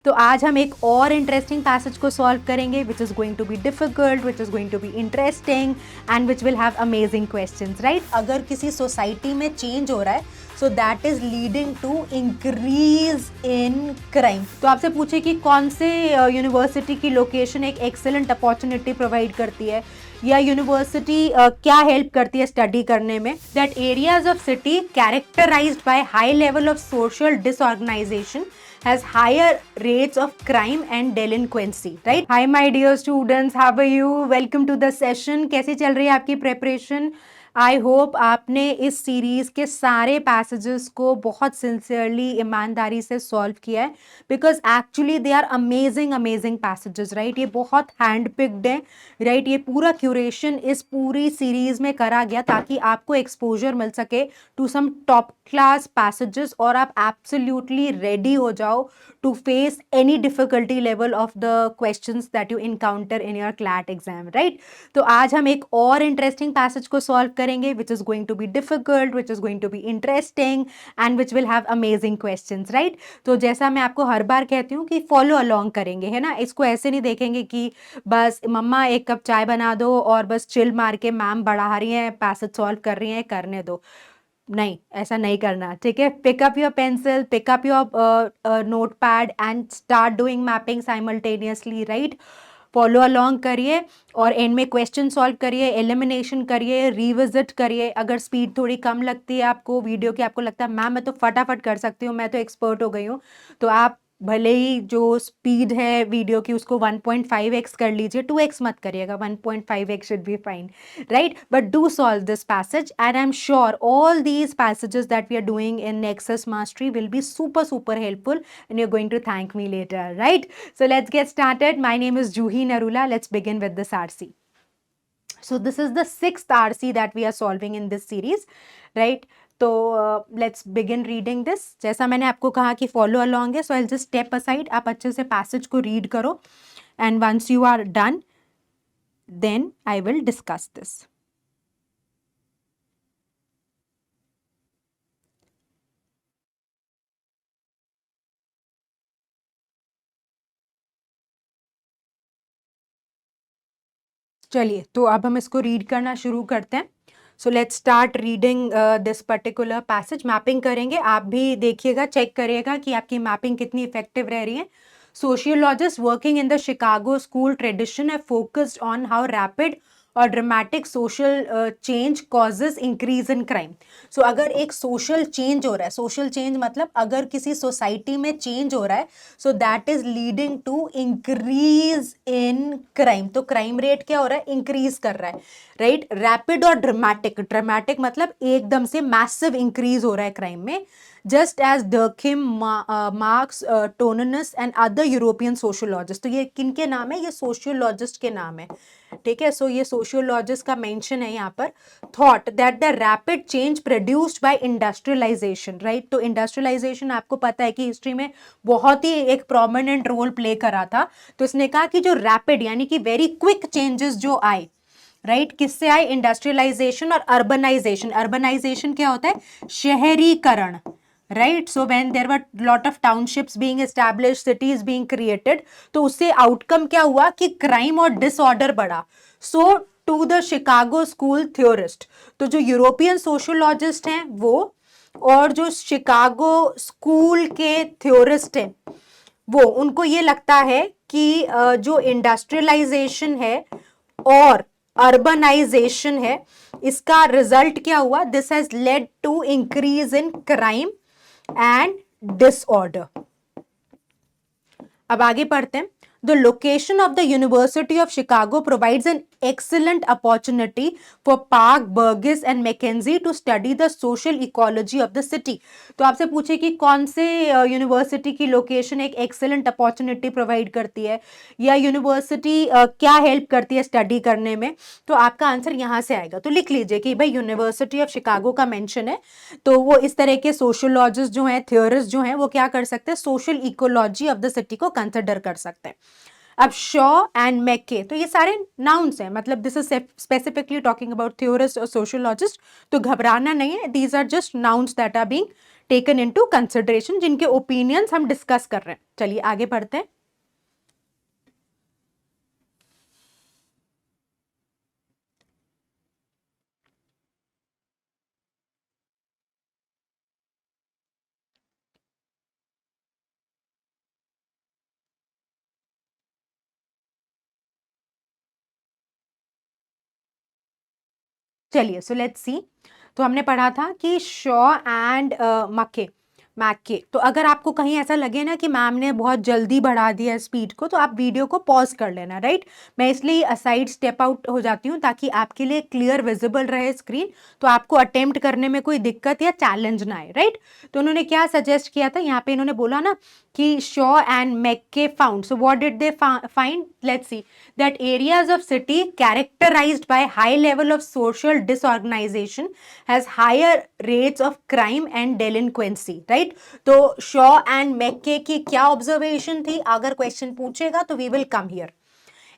तो आज हम एक और इंटरेस्टिंग पैसेज को सॉल्व करेंगे which is going to be difficult, which is going to be interesting and which will have amazing questions, right. अगर किसी सोसाइटी में चेंज हो रहा है so that is leading to increase in crime. तो आपसे पूछे कि कौन से यूनिवर्सिटी की लोकेशन एक एक्सेलेंट अपॉर्चुनिटी प्रोवाइड करती है या यूनिवर्सिटी क्या हेल्प करती है स्टडी करने में। That areas of city characterized by high level of social disorganization has higher rates of crime and delinquency, right? Hi my dear students, how are you? Welcome to the session. कैसी चल रही है आपकी preparation? I hope आपने इस series के सारे passages को बहुत सिंसियरली ईमानदारी से सॉल्व किया है because actually they are amazing amazing passages, right. ये बहुत हैंड पिक्ड है, राइट। ये पूरा क्यूरेशन इस पूरी सीरीज में करा गया ताकि आपको एक्सपोजर मिल सके to some top class passages और आप एब्सोल्युटली रेडी हो जाओ to face any difficulty level of the questions that you encounter in your CLAT exam, right. तो आज हम एक और इंटरेस्टिंग पैसेज को सॉल्व करेंगे which is going to be difficult, which is going to be interesting and which will have amazing questions, right. तो जैसा मैं आपको हर बार कहती हूँ कि फॉलो अलोंग करेंगे, है ना। इसको ऐसे नहीं देखेंगे कि बस मम्मा एक कप चाय बना दो और बस चिल मार के मैम बढ़ा रही हैं, पैसेज सॉल्व कर रही हैं, करने दो। नहीं, ऐसा नहीं करना, ठीक है। Pick up your pencil, pick up your notepad and start doing mapping simultaneously, right. Follow along करिए और एंड में क्वेश्चन सॉल्व करिए, एलिमिनेशन करिए, रिविजिट करिए। अगर स्पीड थोड़ी कम लगती है आपको वीडियो की, आपको लगता है मैम मैं तो फटाफट कर सकती हूँ, मैं तो एक्सपर्ट हो गई हूँ, तो आप भले ही जो स्पीड है वीडियो की उसको 1.5x कर लीजिए, 2x मत करिएगा, 1.5x should be fine, right? But do solve this passage and I'm sure all these passages that we are doing in Nexus Mastery will be super helpful and you're going to thank me later, right? So let's get started. My name is Juhi Narula. Let's begin with this RC. So this is the 6th RC that we are solving in this series, right? तो let's begin reading this. जैसा मैंने आपको कहा कि follow along है, so I just step aside, आप अच्छे से पैसेज को रीड करो and once you are done then I will discuss this. चलिए, तो अब हम इसको रीड करना शुरू करते हैं। So let's start reading this particular passage. Mapping करेंगे, आप भी देखिएगा, चेक करिएगा कि आपकी मैपिंग कितनी इफेक्टिव रह रही है। Sociologists working in the Chicago school tradition have focused on how rapid और dramatic social change causes increase in crime. So अगर एक सोशल चेंज हो रहा है, सोशल चेंज मतलब अगर किसी सोसाइटी में चेंज हो रहा है so that is leading to increase in crime. तो क्राइम रेट क्या हो रहा है, इंक्रीज कर रहा है, राइट। रैपिड और ड्रामेटिक, ड्रामेटिक मतलब एकदम से मैसिव इंक्रीज हो रहा है क्राइम में। Just as Durkheim, Marx, Tonnies and other European sociologists. तो ये किनके नाम है, ये सोशियोलॉजिस्ट के नाम है, ठीक है। सो ये सोशियोलॉजिस्ट का मेंशन है यहाँ पर। Thought that the rapid change produced by industrialization, right. तो इंडस्ट्रियलाइजेशन आपको पता है कि हिस्ट्री में बहुत ही एक प्रोमिनेंट रोल प्ले करा था। तो इसने कहा कि जो रैपिड यानी कि वेरी क्विक चेंजेस जो आए, राइट, किससे आए, इंडस्ट्रियलाइजेशन और अर्बनाइजेशन। अर्बनाइजेशन क्या होता है, शहरीकरण, right. So when there were lot of townships being established, cities being created, तो उससे आउटकम क्या हुआ कि क्राइम और डिसऑर्डर बढ़ा। So to the Chicago school theorists, तो जो यूरोपियन सोशियोलॉजिस्ट हैं वो और जो शिकागो स्कूल के थ्योरिस्ट हैं वो, उनको ये लगता है कि जो इंडस्ट्रियलाइजेशन है और अर्बनाइजेशन है, इसका रिजल्ट क्या हुआ, this has led to increase in crime and disorder. अब आगे पढ़ते हैं। The location of the University of Chicago provides an excellent opportunity for Park, Burgess and McKenzie to study the social ecology of the city. तो आपसे पूछे कि कौन से यूनिवर्सिटी की लोकेशन एक एक्सेलेंट अपॉर्चुनिटी प्रोवाइड करती है या यूनिवर्सिटी क्या हेल्प करती है स्टडी करने में, तो आपका आंसर यहाँ से आएगा। तो लिख लीजिए कि भाई यूनिवर्सिटी ऑफ शिकागो का मेंशन है, तो वो इस तरह के सोशियोलॉजिस्ट जो हैं, थ्योरिस्ट जो हैं, वो क्या कर सकते हैं, social ecology of the city को कंसिडर कर सकते हैं। अब शॉ एंड मैके, तो ये सारे नाउन्स हैं, मतलब this is specifically talking about theorist और सोशियोलॉजिस्ट, तो घबराना नहीं है, these are just nouns that are being taken into consideration, जिनके ओपिनियंस हम डिस्कस कर रहे हैं। चलिए आगे बढ़ते हैं। चलिए सो लेट्स सी। तो हमने पढ़ा था कि शॉ एंड मक्के मैक्के। तो अगर आपको कहीं ऐसा लगे ना कि मैम ने बहुत जल्दी बढ़ा दिया स्पीड को, तो आप वीडियो को पॉज कर लेना, राइट। मैं इसलिए असाइड स्टेप आउट हो जाती हूँ ताकि आपके लिए क्लियर विजिबल रहे स्क्रीन, तो आपको अटेम्प्ट करने में कोई दिक्कत या चैलेंज ना आए, राइट। तो उन्होंने क्या सजेस्ट किया था यहाँ पे, इन्होंने बोला ना कि Shaw and McKay found, so what did they find, let's see, that areas of city characterized by high level of social disorganization has higher rates of crime and delinquency, right? तो Shaw and मैक्के की क्या observation थी, अगर question पूछेगा तो we will come here.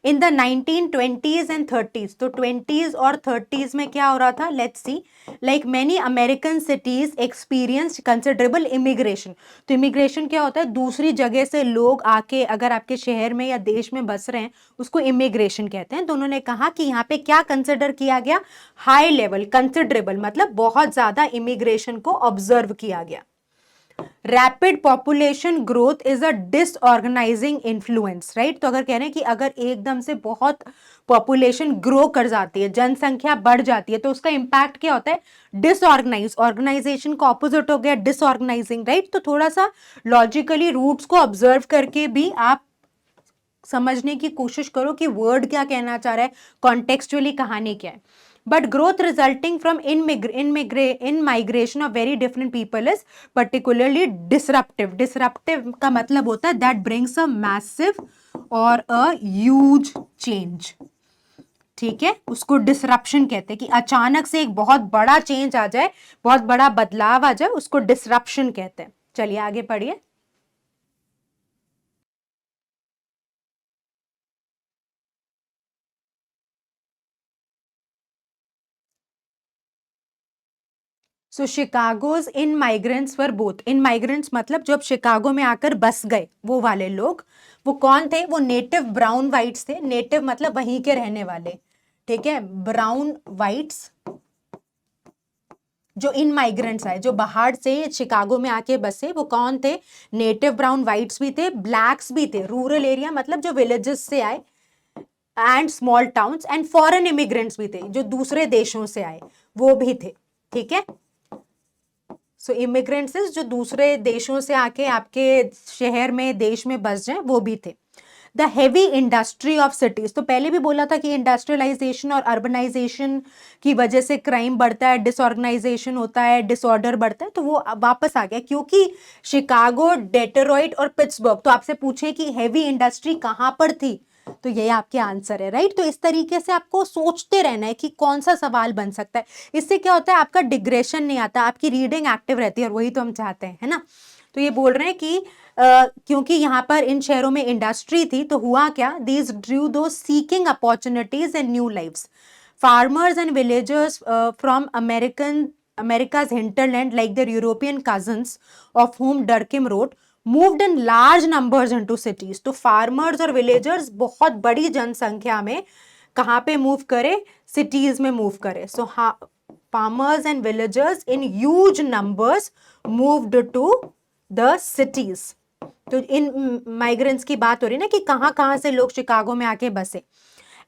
In the 1920s and 30s, तो 20s और 30s में क्या हो रहा था, let's see, like many American cities experienced considerable immigration. तो इमिग्रेशन क्या होता है, दूसरी जगह से लोग आके अगर आपके शहर में या देश में बस रहे हैं, उसको इमिग्रेशन कहते हैं। तो उन्होंने कहा कि यहाँ पे क्या कंसिडर किया गया, हाई लेवल, कंसिडरेबल मतलब बहुत ज्यादा इमिग्रेशन को ऑब्जर्व किया गया। Rapid population growth is a disorganising influence, right. तो अगर कह रहे हैं कि अगर एकदम से बहुत पॉपुलेशन ग्रो कर जाती है, जनसंख्या बढ़ जाती है, तो उसका इंपैक्ट क्या होता है, डिसऑर्गेनाइज, ऑर्गेनाइजेशन का ऑपोजिट हो गया डिसऑर्गेनाइजिंग, राइट। तो थोड़ा सा लॉजिकली रूट्स को ऑब्जर्व करके भी आप समझने की कोशिश करो कि वर्ड क्या कहना चाह रहा है, कॉन्टेक्चुअली कहानी क्या है। But growth resulting from in migration of very different people is particularly disruptive. Disruptive का मतलब होता है that brings a massive or a huge change. ठीक है, उसको डिसरप्शन कहते हैं कि अचानक से एक बहुत बड़ा चेंज आ जाए, बहुत बड़ा बदलाव आ जाए, उसको डिसरप्शन कहते हैं। चलिए आगे पढ़िए। So Chicago's in migrants were both, in migrants मतलब जब शिकागो में आकर बस गए वो वाले लोग, वो कौन थे, वो नेटिव ब्राउन वाइट्स थे। नेटिव मतलब वहीं के रहने वाले, ठीक है। ब्राउन वाइट्स जो इन माइग्रेंट्स आए, जो बाहर से शिकागो में आके बसे, वो कौन थे, नेटिव ब्राउन वाइट्स भी थे, ब्लैक्स भी थे, रूरल एरिया मतलब जो विलेजेस से आए, and small towns, and foreign immigrants भी थे, जो दूसरे देशों से आए वो भी थे, ठीक है। सो इमिग्रेंट्स जो दूसरे देशों से आके आपके शहर में, देश में बस जाए, वो भी थे। The heavy industry of cities, तो पहले भी बोला था कि इंडस्ट्रियलाइजेशन और अर्बनाइजेशन की वजह से क्राइम बढ़ता है, डिसऑर्गेनाइजेशन होता है, डिसऑर्डर बढ़ता है, तो वो वापस आ गया क्योंकि शिकागो, डेट्रॉइट और पिट्सबर्ग। तो आपसे पूछे कि हैवी इंडस्ट्री कहाँ पर थी, तो ये आपके आंसर है, राइट। तो इस तरीके से आपको सोचते रहना है कि कौन सा सवाल बन सकता है। इससे क्या होता है, आपका डिग्रेशन नहीं आता, आपकी रीडिंग एक्टिव रहती है, और वही तो हम चाहते हैं, है ना। तो ये बोल रहे हैं कि क्योंकि यहाँ पर इन शहरों में इंडस्ट्री थी, तो हुआ क्या, दीज ड्रू दो seeking opportunities and new lives. Farmers and villagers from America's hinterland, like their European cousins, of whom Durkheim wrote, moved in large numbers into cities. तो फार्मर्स और विलेजर्स बहुत बड़ी जनसंख्या में कहाँ पे मूव करे, सिटीज में मूव करे। सो farmers and villagers in huge numbers moved to the cities. तो इन माइग्रेंट्स की बात हो रही है ना कि कहाँ कहाँ से लोग शिकागो में आके बसे।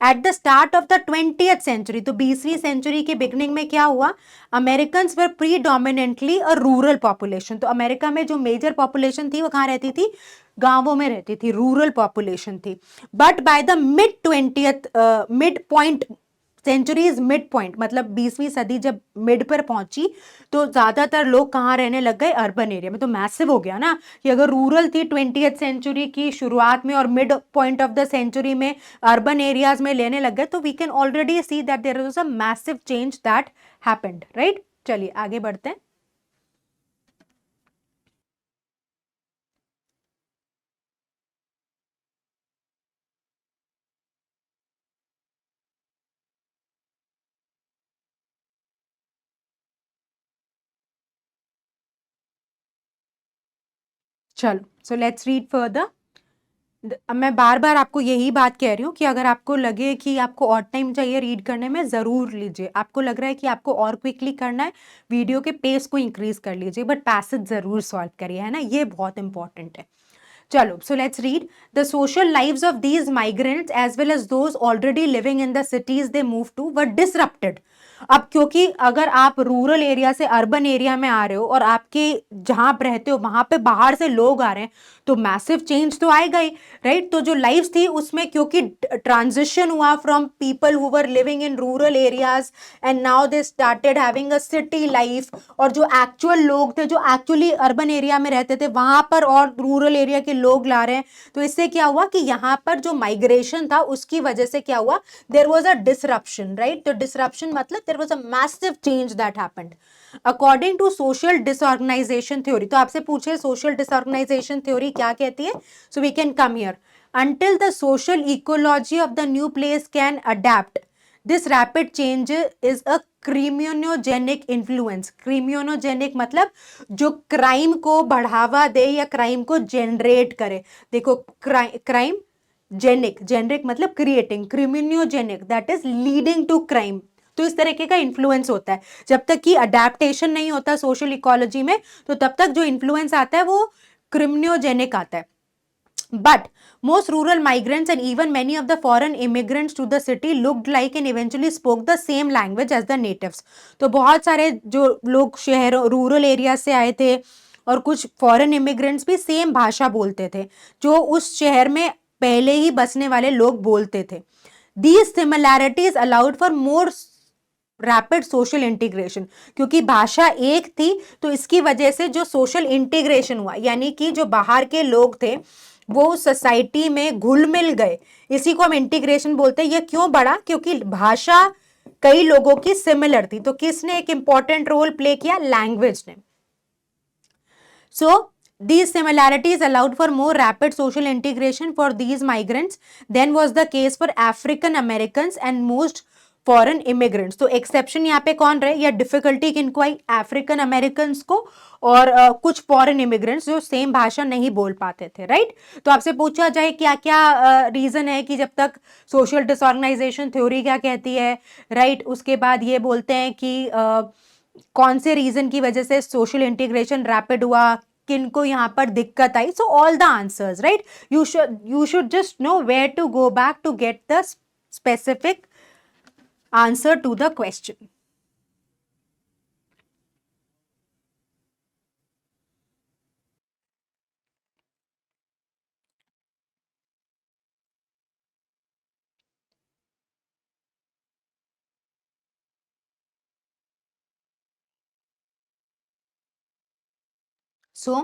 At the start of the 20th century, तो 20वीं सेंचुरी के बिगनिंग में क्या हुआ, American were predominantly a rural population. तो अमेरिका में जो मेजर पॉपुलेशन थी वो कहाँ रहती थी, गांवों में रहती थी, रूरल पॉपुलेशन थी। But by the mid point centuries, mid point मतलब 20वीं सदी जब मिड पर पहुंची, तो ज्यादातर लोग कहाँ रहने लग गए, अर्बन एरिया में। तो मैसिव हो गया ना कि अगर रूरल थी 20th सेंचुरी की शुरुआत में और mid point of the century में अर्बन एरियाज में लेने लग गए, तो we can already see that there was a massive change that happened, right. चलिए आगे बढ़ते हैं। चलो, सो लेट्स रीड फर्दर। अब मैं बार बार आपको यही बात कह रही हूँ कि अगर आपको लगे कि आपको और टाइम चाहिए रीड करने में, ज़रूर लीजिए। आपको लग रहा है कि आपको और क्विकली करना है, वीडियो के पेस को इंक्रीज कर लीजिए, बट पैसेज ज़रूर सॉल्व करिए, है ना, ये बहुत इंपॉर्टेंट है। चलो, so let's read. The social lives of these migrants as well as those already living in the cities they moved to were disrupted. अब क्योंकि अगर आप रूरल एरिया से अर्बन एरिया में आ रहे हो और आपके जहां आप रहते हो वहां पे बाहर से लोग आ रहे हैं, तो मैसिव चेंज तो आएगा ही, राइट। तो जो लाइफ थी उसमें क्योंकि ट्रांजिशन हुआ from people who were living in rural areas and now they started having a city life, और जो एक्चुअल लोग थे जो एक्चुअली अर्बन एरिया में रहते थे वहां पर और रूरल एरिया के लोग ला रहे हैं, तो इससे क्या हुआ कि यहाँ पर जो माइग्रेशन था उसकी वजह से क्या हुआ, there was a disruption, right. तो डिसरप्शन मतलब there was a massive change that happened according to social disorganisation theory. तो आपसे पूछे सोशल डिसऑर्गेनाइजेशन थ्योरी क्या कहती है, so we can come here. until the social ecology of the new place can adapt, this rapid change is a criminogenic influence. Criminogenic मतलब जो crime को बढ़ावा दे या क्राइम को जनरेट करे। देखो, क्राइम जेनिक, जेनरिक मतलब creating, criminogenic that is leading to crime. तो इस तरीके का इन्फ्लुएंस होता है। जब तक कि अडेप्टेशन नहीं होता सोशल इकोलॉजी में, तो तब तक जो इन्फ्लुएंस आता है वो क्रिमिनोजेनिक आता है। But most rural migrants and even many of the foreign immigrants to the city looked like and eventually spoke the same language as the natives. तो बहुत सारे जो लोग शहरों रूरल एरिया से आए थे और कुछ फॉरेन इमिग्रेंट्स भी सेम भाषा बोलते थे जो उस शहर में पहले ही बसने वाले लोग बोलते थे। These similarities allowed for more rapid social integration. क्योंकि भाषा एक थी तो इसकी वजह से जो सोशल इंटीग्रेशन हुआ, यानी कि जो बाहर के लोग थे वो सोसाइटी में घुल मिल गए, इसी को हम इंटीग्रेशन बोलते हैं। ये क्यों बढ़ा, क्योंकि भाषा कई लोगों की सिमिलर थी। तो किसने एक इंपॉर्टेंट रोल प्ले किया, लैंग्वेज ने। So these similarities allowed for more rapid social integration for these migrants than was the case for African Americans and most foreign immigrants. तो एक्सेप्शन यहाँ पे कौन रहे या डिफिकल्टी किनको आई, अफ्रीकन अमेरिकन को और कुछ फॉरेन इमिग्रेंट्स जो सेम भाषा नहीं बोल पाते थे, राइट। तो आपसे पूछा जाए क्या क्या रीजन है कि जब तक सोशल डिसऑर्गेनाइजेशन थ्योरी क्या कहती है, राइट। उसके बाद ये बोलते हैं कि कौन से रीजन की वजह से सोशल इंटीग्रेशन रैपिड हुआ, किनको यहाँ पर दिक्कत आई। So all the answers, right. You should just know where to go back to get the specific answer to the question. So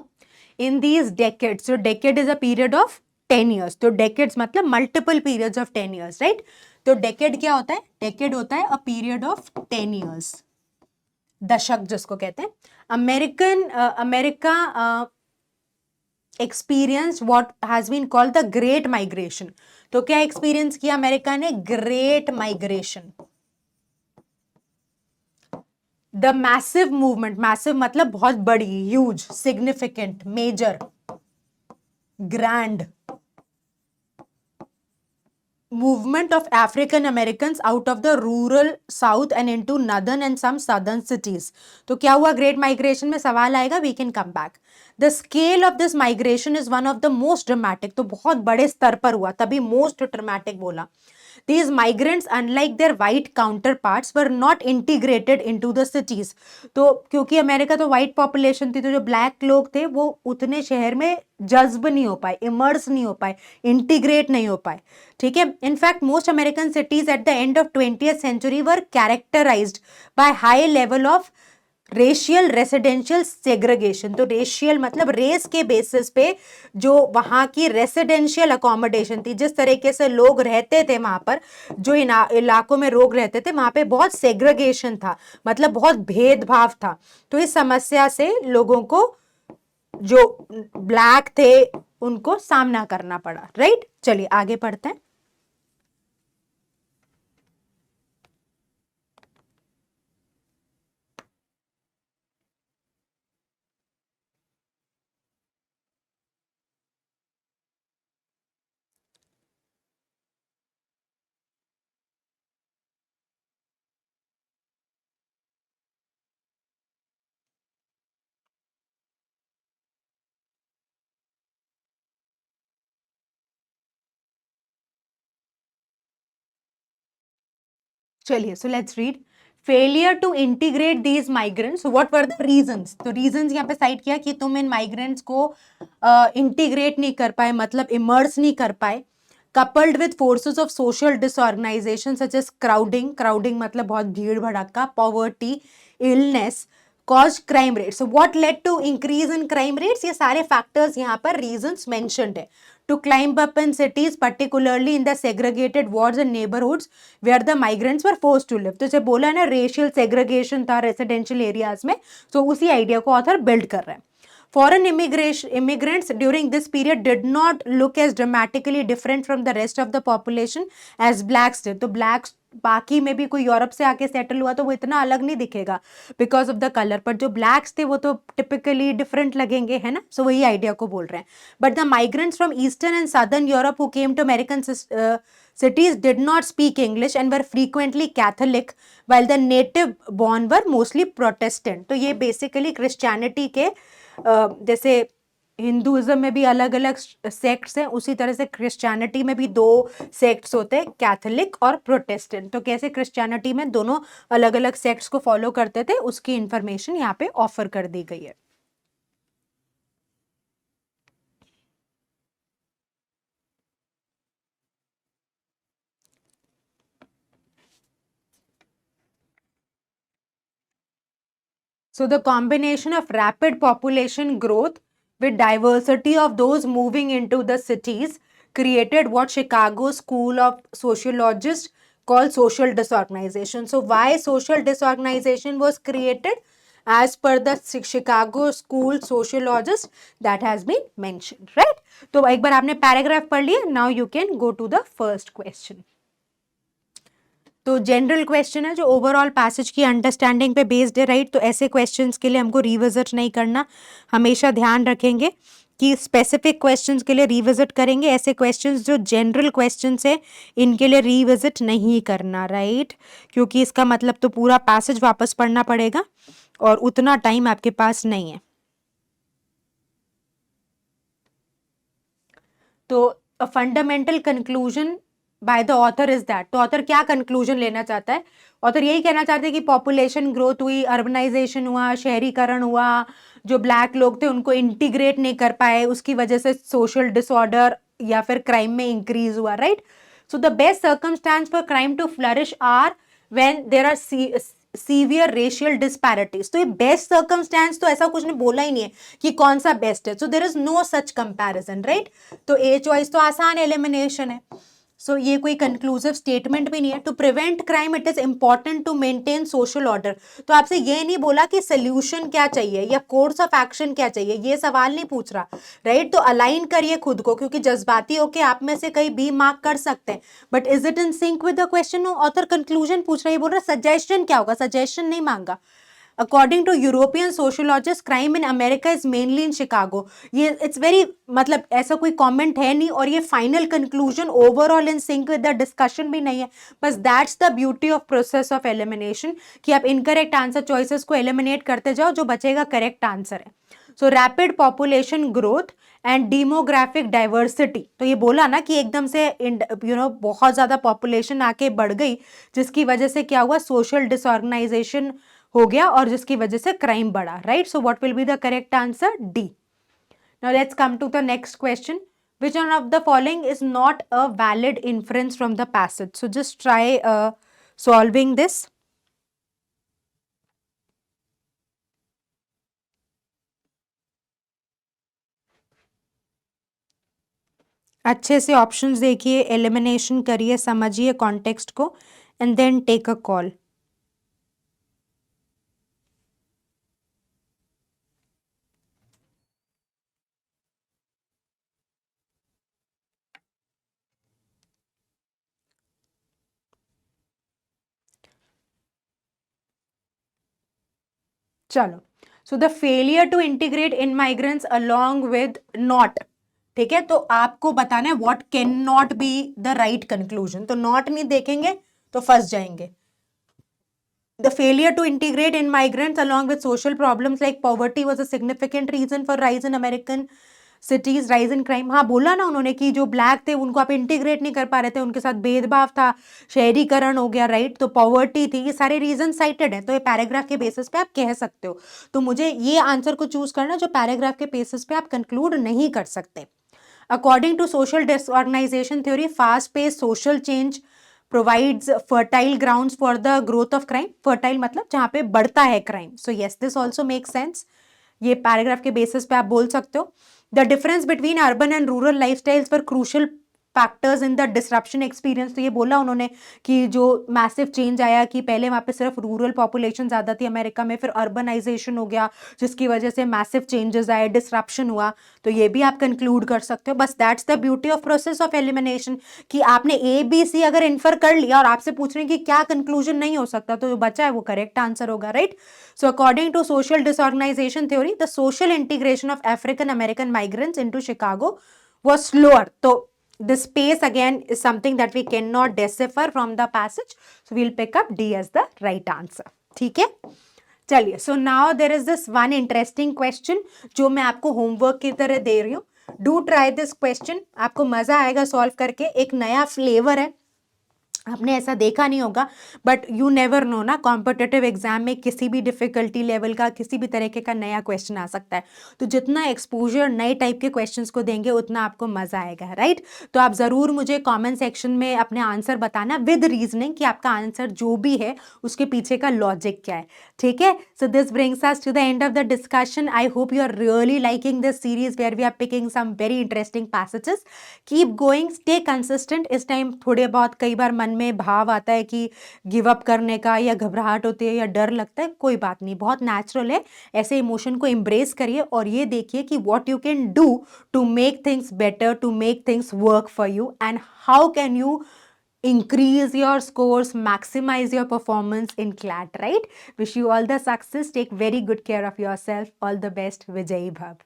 in these decades, so decade is a period of 10 years, तो decades मतलब multiple periods of 10 years, right। तो decade क्या होता है, decade होता है a period of 10 years, दशक जिसको कहते हैं। America experience what has been called the great migration. तो क्या एक्सपीरियंस किया अमेरिका ने, great migration. The massive movement, massive मतलब बहुत बड़ी, huge, significant, major, grand movement of African Americans out of the rural south and into northern and some southern cities। तो क्या हुआ ग्रेट माइग्रेशन में, सवाल आएगा, we can come back. The scale of this migration is one of the most dramatic, तो बहुत बड़े स्तर पर हुआ, तभी मोस्ट ड्रामेटिक बोला। These migrants, unlike their white counterparts, were not integrated into the cities। तो क्योंकि अमेरिका तो व्हाइट पॉपुलेशन थी, तो जो ब्लैक लोग थे वो उतने शहर में जज्ब नहीं हो पाए, इमर्स नहीं हो पाए, इंटीग्रेट नहीं हो पाए, ठीक है। In fact most American cities at the end of 20th century were characterised by high level of racial residential segregation. तो रेशियल मतलब रेस के बेसिस पे जो वहां की रेसिडेंशियल अकोमोडेशन थी, जिस तरीके से लोग रहते थे वहां पर, जो इलाकों में लोग रहते थे वहां पे बहुत सेग्रीगेशन था, मतलब बहुत भेदभाव था। तो इस समस्या से लोगों को जो ब्लैक थे उनको सामना करना पड़ा, राइट। चलिए आगे पढ़ते हैं। चलिए, so let's read failure to integrate these migrants, what were the reasons. तो रीजंस यहाँ पे साइट किया कि तुम इन माइग्रेंट्स को इंटीग्रेट नहीं कर पाए, मतलब इमर्स नहीं कर पाए। coupled with forces of social disorganization such as crowding मतलब बहुत भीड़ भड़का, poverty, illness caused crime rates. So what led to increase in crime rates? ये सारे factors यहाँ पर reasons mentioned है. To climb up in cities, particularly in the segregated wards and neighborhoods where the migrants were forced to live. तो जब बोला ना racial segregation था residential areas में, so उसी idea को author build कर रहा है. Foreign immigrants during this period did not look as dramatically different from the rest of the population as blacks did. तो blacks बाकी में भी कोई यूरोप से आके सेटल हुआ तो वो इतना अलग नहीं दिखेगा बिकॉज ऑफ द कलर, पर जो ब्लैक्स थे वो तो टिपिकली डिफरेंट लगेंगे, है ना। सो वही आइडिया को बोल रहे हैं। But the migrants from eastern and southern Europe who came to American cities did not speak English and were frequently Catholic, while the native born were mostly Protestant. तो ये बेसिकली क्रिश्चियनिटी के जैसे Hinduism में भी अलग अलग sects हैं, उसी तरह से क्रिश्चियनिटी में भी दो सेक्ट्स होते हैं, कैथोलिक और प्रोटेस्टेंट। तो कैसे क्रिश्चियनिटी में दोनों अलग अलग सेक्ट्स को फॉलो करते थे उसकी इंफॉर्मेशन यहाँ पे ऑफर कर दी गई है। So the combination of rapid population growth with diversity of those moving into the cities created what Chicago School of Sociologists called social disorganization. So why social disorganization was created? As per the Chicago School Sociologist that has been mentioned, right? तो एक बार आपने paragraph पढ़ लिया, now you can go to the first question. तो general question है जो overall passage की understanding पे बेस्ड है, राइट। तो ऐसे क्वेश्चंस के लिए हमको रिविजिट नहीं करना, हमेशा ध्यान रखेंगे कि स्पेसिफिक क्वेश्चंस के लिए रिविजिट करेंगे, ऐसे क्वेश्चंस जो जनरल क्वेश्चंस है इनके लिए रिविजिट नहीं करना, राइट। क्योंकि इसका मतलब तो पूरा पैसेज वापस पढ़ना पड़ेगा और उतना टाइम आपके पास नहीं है। तो a fundamental conclusion by the author is that, तो ऑथर क्या कंक्लूजन लेना चाहता है? ऑथर यही कहना चाहते हैं कि पॉपुलेशन ग्रोथ हुई, अर्बनाइजेशन हुआ, शहरीकरण हुआ, जो ब्लैक लोग थे उनको इंटीग्रेट नहीं कर पाए, उसकी वजह से सोशल डिसऑर्डर या फिर क्राइम में इंक्रीज हुआ, right. So the best circumstances for crime to flourish are when there are severe racial disparities. तो ये बेस्ट सर्कमस्टेंस तो ऐसा कुछ नहीं बोला ही नहीं है कि कौन सा बेस्ट है, so there is no such comparison, right. तो ए चॉइस तो आसान एलिमिनेशन है, सो ये कोई कंक्लूसिव स्टेटमेंट भी नहीं है। To prevent crime it is important to maintain social order. तो आपसे ये नहीं बोला कि सोल्यूशन क्या चाहिए या कोर्स ऑफ एक्शन क्या चाहिए, ये सवाल नहीं पूछ रहा, राइट। तो अलाइन करिए खुद को, क्योंकि जज्बाती होके आप में से कई बी मार्क कर सकते हैं, but is it in sync with the question? Author conclusion पूछ रहा है, बोल रहा सजेशन क्या होगा, सजेशन नहीं मांगा। According to European sociologists, crime in America is mainly in Chicago. ये it's very मतलब ऐसा कोई comment है नहीं, और ये final conclusion overall in sync with the discussion भी नहीं है। बस that's the beauty of process of elimination कि आप incorrect answer choices को eliminate करते जाओ, जो बचेगा correct answer है। So rapid population growth and demographic diversity, तो ये बोला ना कि एकदम से बहुत ज़्यादा population आके बढ़ गई, जिसकी वजह से क्या हुआ, social disorganization हो गया और जिसकी वजह से क्राइम बढ़ा, right. So what will be the correct answer? D. Now let's come to the next question. Which one of the following is not a valid inference from the passage? So just try solving this. अच्छे से options देखिए, elimination करिए, समझिए context को, and then take a call. चलो, so the failure to integrate in migrants along with not, ठीक है। तो आपको बताना है what can not be the right conclusion, तो नॉट नहीं देखेंगे तो फंस जाएंगे। The failure to integrate in migrants along with social problems like poverty was a significant reason for rise in American cities rise in crime, हाँ बोला ना उन्होंने कि जो ब्लैक थे उनको आप इंटीग्रेट नहीं कर पा रहे थे, उनके साथ भेदभाव था, शहरीकरण हो गया, राइट, तो पॉवर्टी थी, ये सारे रीजन साइटेड है, तो ये पैराग्राफ के बेसिस पे आप कह सकते हो। तो मुझे ये आंसर को चूज करना जो पैराग्राफ के बेसिस पे आप कंक्लूड नहीं कर सकते। According to social disorganisation theory, fast pace social change provides fertile grounds for the growth of crime. fertile मतलब जहाँ पे बढ़ता है crime. So yes, this also makes sense. ये पैराग्राफ के बेसिस पे आप बोल सकते हो। The difference between urban and rural lifestyles पर crucial factors in the disruption experience, तो ये बोला उन्होंने कि जो मैसिव चेंज आया कि पहले वहाँ पे सिर्फ रूरल पॉपुलेशन ज़्यादा थी अमेरिका में, फिर अर्बनाइजेशन हो गया जिसकी वजह से मैसिव चेंजेस आए, डिसरप्शन हुआ, तो ये भी आप कंक्लूड कर सकते हो। बस that's the beauty of process of elimination कि आपने ए बी सी अगर इन्फर कर लिया और आपसे पूछ रहे हैं कि क्या कंक्लूजन नहीं हो सकता, तो जो बचा है वो करेक्ट आंसर होगा, right. So according to social disorganisation theory, the social integration of African American migrants into Chicago was slower. तो this space again is something that we cannot decipher from the passage, so we'll pick up D as the right answer. ठीक है, चलिए, so now there is this one interesting question जो मैं आपको homework की तरह दे रही हूँ। Do try this question, आपको मजा आएगा सॉल्व करके, एक नया फ्लेवर है, आपने ऐसा देखा नहीं होगा, बट यू नेवर नो ना, कॉम्पिटिटिव एग्जाम में किसी भी डिफिकल्टी लेवल का किसी भी तरीके का नया क्वेश्चन आ सकता है, तो जितना एक्सपोजर नए टाइप के क्वेश्चंस को देंगे उतना आपको मजा आएगा, राइट। तो आप ज़रूर मुझे कमेंट सेक्शन में अपने आंसर बताना विद रीजनिंग कि आपका आंसर जो भी है उसके पीछे का लॉजिक क्या है, ठीक है। So this brings us to the end of the discussion. I hope you are really liking this series where we are picking some very interesting passages. Keep going, stay consistent. इस time थोड़े बहुत कई बार मन में भाव आता है कि गिव अप करने का, या घबराहट होती है, या डर लगता है, कोई बात नहीं, बहुत नेचुरल है। ऐसे इमोशन को एम्ब्रेस करिए और ये देखिए कि what you can do to make things better, to make things work for you, and how can you increase your scores, maximize your performance in CLAT, right? Wish you all the success. Take very good care of yourself. All the best. Vijay Bhav.